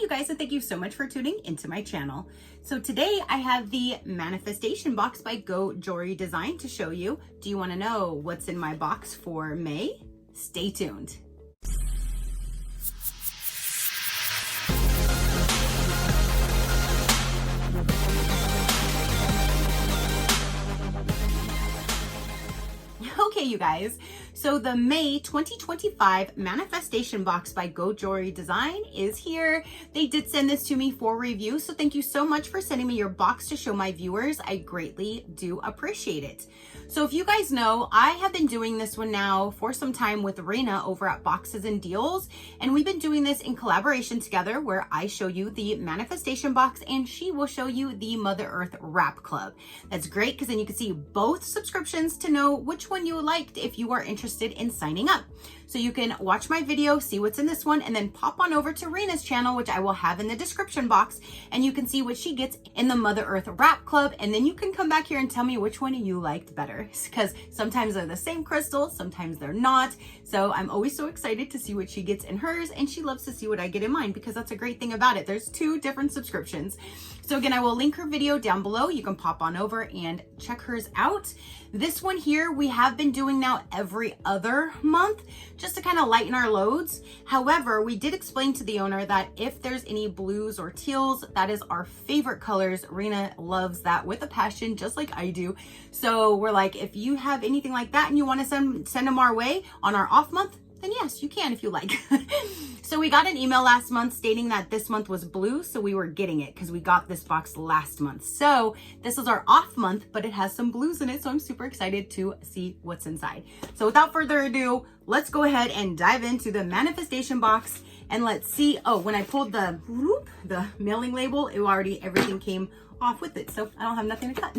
you guys, and thank you so much for tuning into my channel. So today I have the manifestation box by Gogh Jewelry Design to show you. Do you want to know what's in my box for May? Stay tuned. Okay, you guys, so the May 2025 manifestation box by Gogh Jewelry Design is here. They did send this to me for review, so thank you so much for sending me your box to show my viewers. I greatly do appreciate it. So if you guys know, I have been doing this one now for some time with Rena over at Boxes and Deals, and we've been doing this in collaboration together where I show you the manifestation box and she will show you the Mother Earth Wrap Club. That's great because then you can see both subscriptions to know which one you liked if you are interested in signing up. So you can watch my video, see what's in this one, and then pop on over to Rena's channel, which I will have in the description box, and you can see what she gets in the Mother Earth Wrap Club, and then you can come back here and tell me which one you liked better, because sometimes they're the same crystal, sometimes they're not. So I'm always so excited to see what she gets in hers, and she loves to see what I get in mine, because that's a great thing about it. There's two different subscriptions. So again, I will link her video down below. You can pop on over and check hers out. This one here, we have been doing now every other month, just to kind of lighten our loads. However, we did explain to the owner that if there's any blues or teals, that is our favorite colors. Rena loves that with a passion, just like I do. So we're like, if you have anything like that and you want to send them our way on our off month, then yes, you can if you like. So we got an email last month stating that this month was blue, so we were getting it because we got this box last month. So this is our off month, but it has some blues in it, so I'm super excited to see what's inside. So without further ado, let's go ahead and dive into the manifestation box and let's see. Oh, when I pulled the mailing label, everything came off with it, so I don't have nothing to cut.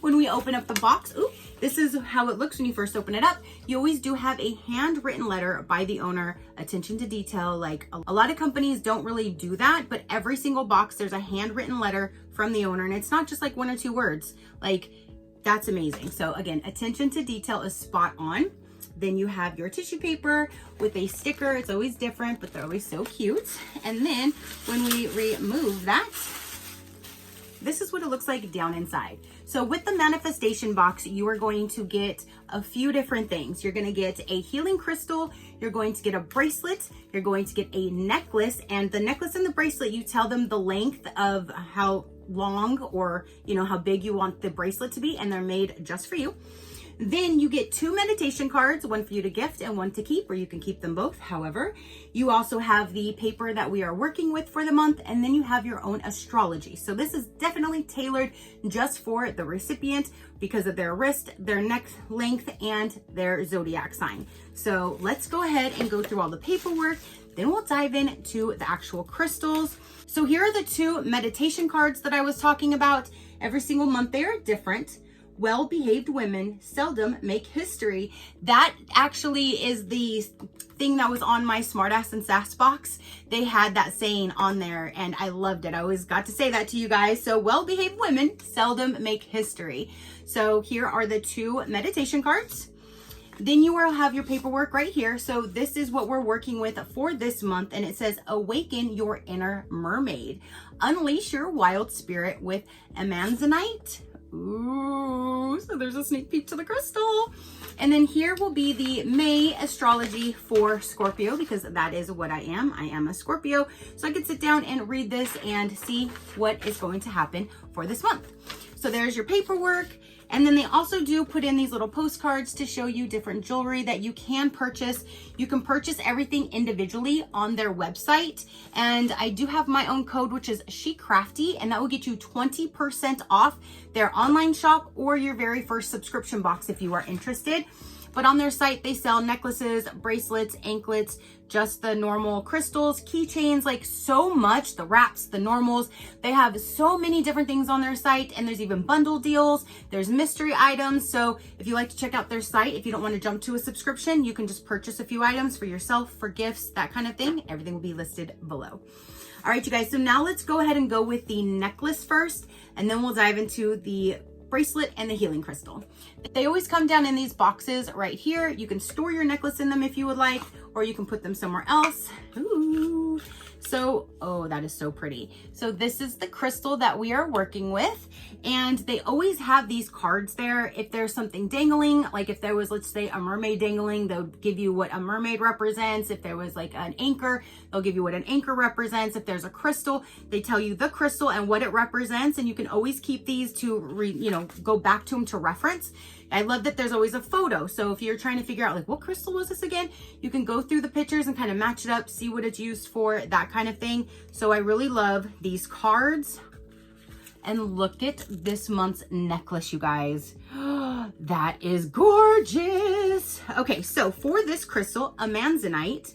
When we open up the box, this is how it looks when you first open it up. You always do have a handwritten letter by the owner, attention to detail. Like a lot of companies don't really do that, but every single box there's a handwritten letter from the owner, and it's not just like one or two words. Like, that's amazing. So again, attention to detail is spot on. Then you have your tissue paper with a sticker. It's always different, but they're always so cute. And then when we remove that, this is what it looks like down inside. So with the manifestation box, you are going to get a few different things. You're going to get a healing crystal. You're going to get a bracelet. You're going to get a necklace, and the necklace and the bracelet, you tell them the length of how long or how big you want the bracelet to be, and they're made just for you. Then you get 2 meditation cards, one for you to gift and one to keep, or you can keep them both. However, you also have the paper that we are working with for the month, and then you have your own astrology. So this is definitely tailored just for the recipient because of their wrist, their neck length, and their zodiac sign. So let's go ahead and go through all the paperwork. Then we'll dive into the actual crystals. So here are the 2 meditation cards that I was talking about. Every single month they are different. Well-behaved women seldom make history. That actually is the thing that was on my Smartass and Sass box. They had that saying on there and I loved it. I always got to say that to you guys. So well-behaved women seldom make history. So here are the 2 meditation cards. Then you will have your paperwork right here. So this is what we're working with for this month. And it says, awaken your inner mermaid. Unleash your wild spirit with Amanzanite. Ooh, so there's a sneak peek to the crystal. And then here will be the May astrology for Scorpio, because that is what I am. I am a Scorpio. So I could sit down and read this and see what is going to happen for this month. So there's your paperwork. And then they also do put in these little postcards to show you different jewelry that you can purchase. You can purchase everything individually on their website. And I do have my own code, which is SheCrafty, and that will get you 20% off their online shop or your very first subscription box if you are interested. But on their site, they sell necklaces, bracelets, anklets, just the normal crystals, keychains, like so much, the wraps, the normals. They have so many different things on their site, and there's even bundle deals. There's mystery items. So if you like to check out their site, if you don't want to jump to a subscription, you can just purchase a few items for yourself, for gifts, that kind of thing. Everything will be listed below. All right, you guys, so now let's go ahead and go with the necklace first, and then we'll dive into the bracelet and the healing crystal. They always come down in these boxes right here. You can store your necklace in them if you would like, or you can put them somewhere else. Ooh. So, oh, that is so pretty. So this is the crystal that we are working with, and they always have these cards there. If there's something dangling, like if there was, let's say, a mermaid dangling, they'll give you what a mermaid represents. If there was like an anchor, they'll give you what an anchor represents. If there's a crystal, they tell you the crystal and what it represents, and you can always keep these to go back to them to reference. I love that there's always a photo. So if you're trying to figure out like, what crystal was this again? You can go through the pictures and kind of match it up, see what it's used for, that kind of thing. So I really love these cards. And look at this month's necklace, you guys. That is gorgeous. Okay, so for this crystal, amanzanite,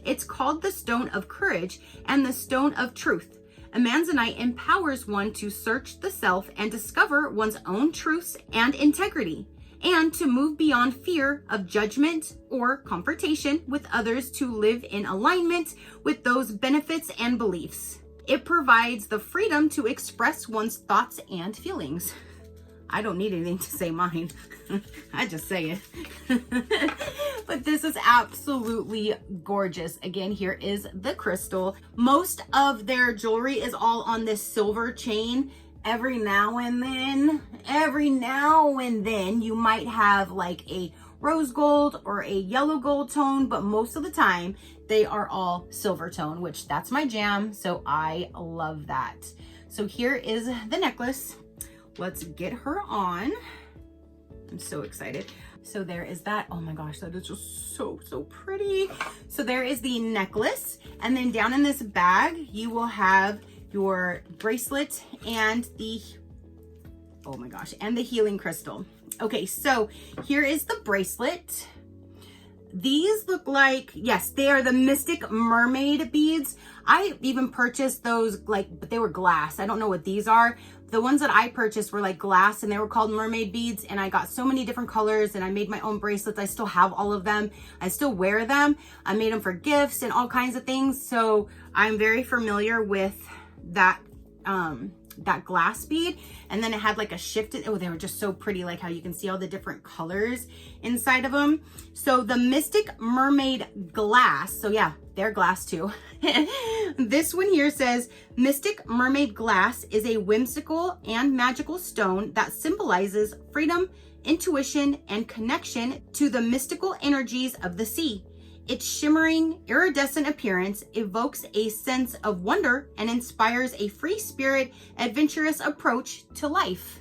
it's called the Stone of Courage and the Stone of Truth. Amanzanite empowers one to search the self and discover one's own truths and integrity, and to move beyond fear of judgment or confrontation with others to live in alignment with those benefits and beliefs. It provides the freedom to express one's thoughts and feelings. I don't need anything to say mine. I just say it. But this is absolutely gorgeous. Again, here is the crystal. Most of their jewelry is all on this silver chain. Every now and then, you might have like a rose gold or a yellow gold tone, but most of the time they are all silver tone, which that's my jam. So I love that. So here is the necklace. Let's get her on. I'm so excited. So there is that. Oh my gosh, that is just so pretty. So there is the necklace. And then down in this bag, you will have your bracelet and the, oh my gosh, and the healing crystal. Okay, so here is the bracelet. These look like, yes, they are the Mystic Mermaid beads. I even purchased those, but they were glass. I don't know what these are. The ones that I purchased were like glass, and they were called mermaid beads, and I got so many different colors, and I made my own bracelets. I still have all of them. I still wear them. I made them for gifts and all kinds of things. So I'm very familiar with that glass bead. And then it had like a shifted, oh, they were just so pretty, like how you can see all the different colors inside of them. So the Mystic Mermaid glass, so yeah, they're glass too. This one here says, Mystic Mermaid glass is a whimsical and magical stone that symbolizes freedom, intuition, and connection to the mystical energies of the sea. Its shimmering, iridescent appearance evokes a sense of wonder and inspires a free spirit, adventurous approach to life.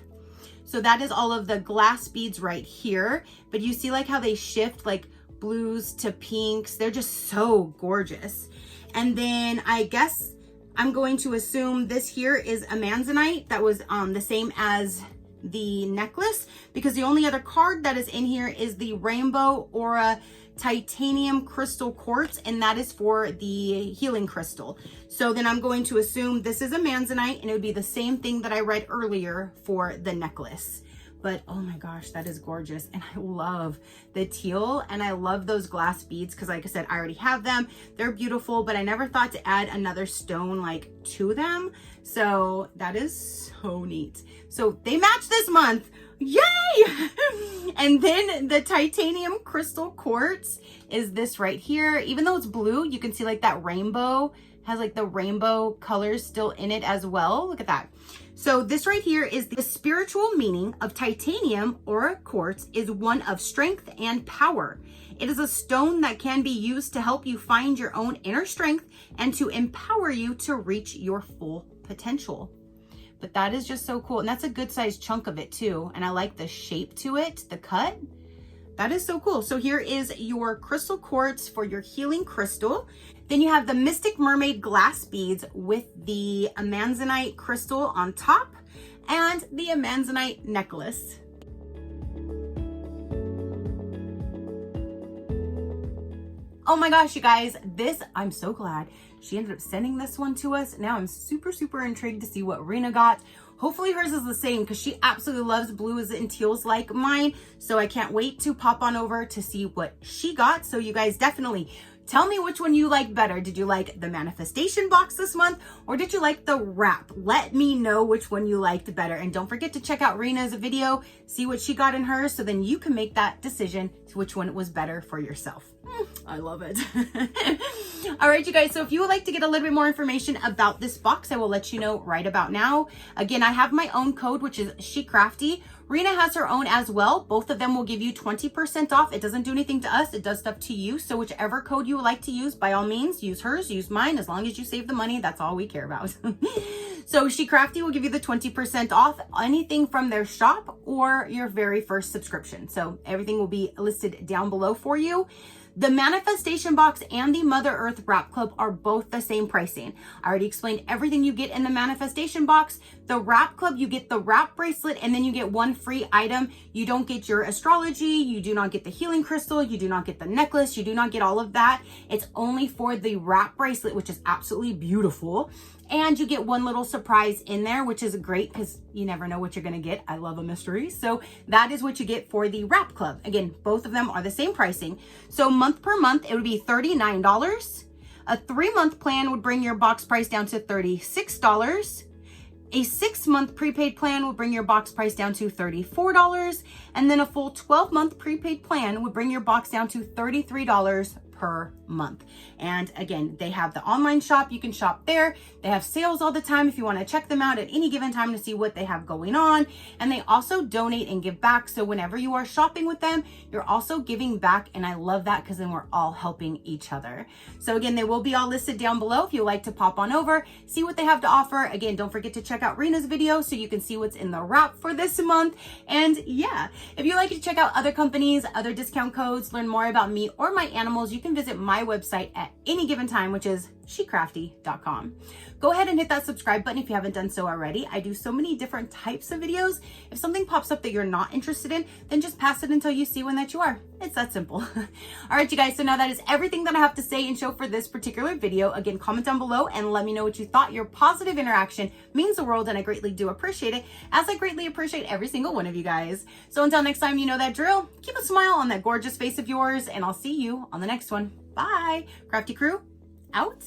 So that is all of the glass beads right here. But you see like how they shift like blues to pinks. They're just so gorgeous. And then I guess I'm going to assume this here is amanzanite. That was the same as the necklace, because the only other card that is in here is the Rainbow Aura Titanium Crystal Quartz, and that is for the healing crystal. So then I'm going to assume this is amanzanite, and it would be the same thing that I read earlier for the necklace. But oh my gosh, that is gorgeous. And I love the teal, and I love those glass beads because like I said, I already have them. They're beautiful, but I never thought to add another stone like to them. So that is so neat. So they match this month. Yay! And then the titanium crystal quartz is this right here. Even though it's blue, you can see like that rainbow has like the rainbow colors still in it as well. Look at that. So this right here is the spiritual meaning of titanium aura quartz is one of strength and power. It is a stone that can be used to help you find your own inner strength and to empower you to reach your full potential. But that is just so cool. And that's a good sized chunk of it too. And I like the shape to it, the cut. That is so cool. So here is your crystal quartz for your healing crystal. Then you have the Mystic Mermaid glass beads with the amanzanite crystal on top and the amanzanite necklace. Oh my gosh, you guys, I'm so glad she ended up sending this one to us. Now I'm super intrigued to see what Rena got. Hopefully hers is the same because she absolutely loves blues and teals like mine. So I can't wait to pop on over to see what she got. So you guys definitely tell me which one you like better. Did you like the manifestation box this month or did you like the wrap? Let me know which one you liked better. And don't forget to check out Rena's video, see what she got in hers, so then you can make that decision to which one was better for yourself. I love it. All right, you guys. So if you would like to get a little bit more information about this box, I will let you know right about now. Again, I have my own code, which is SheCrafty. Rena has her own as well. Both of them will give you 20% off. It doesn't do anything to us. It does stuff to you. So whichever code you would like to use, by all means, use hers, use mine. As long as you save the money, that's all we care about. So SheCrafty will give you the 20% off anything from their shop or your very first subscription. So everything will be listed down below for you. The Manifestation Box and the Mother Earth Wrap Club are both the same pricing. I already explained everything you get in the Manifestation Box. The Wrap Club, you get the wrap bracelet and then you get one free item. You don't get your astrology. You do not get the healing crystal. You do not get the necklace. You do not get all of that. It's only for the wrap bracelet, which is absolutely beautiful. And you get one little surprise in there, which is great because you never know what you're going to get. I love a mystery. So that is what you get for the Wrap Club. Again, both of them are the same pricing. So month per month, it would be $39. A 3-month plan would bring your box price down to $36. A 6-month prepaid plan will bring your box price down to $34. And then a full 12-month prepaid plan would bring your box down to $33 per month. And again, they have the online shop. You can shop there. They have sales all the time if you want to check them out at any given time to see what they have going on. And they also donate and give back. So whenever you are shopping with them, you're also giving back. And I love that because then we're all helping each other. So again, they will be all listed down below if you like to pop on over, see what they have to offer. Again, don't forget to check out Rena's video so you can see what's in the wrap for this month. And yeah, if you like to check out other companies, other discount codes, learn more about me or my animals, you can visit my website at any given time, which is SheCrafty.com. Go ahead and hit that subscribe button if you haven't done so already. I do so many different types of videos. If something pops up that you're not interested in, then just pass it until you see one that you are. It's that simple. All right, you guys. So now that is everything that I have to say and show for this particular video. Again, comment down below and let me know what you thought. Your positive interaction means the world and I greatly do appreciate it, as I greatly appreciate every single one of you guys. So until next time, you know that drill. Keep a smile on that gorgeous face of yours and I'll see you on the next one. Bye. Crafty crew, out.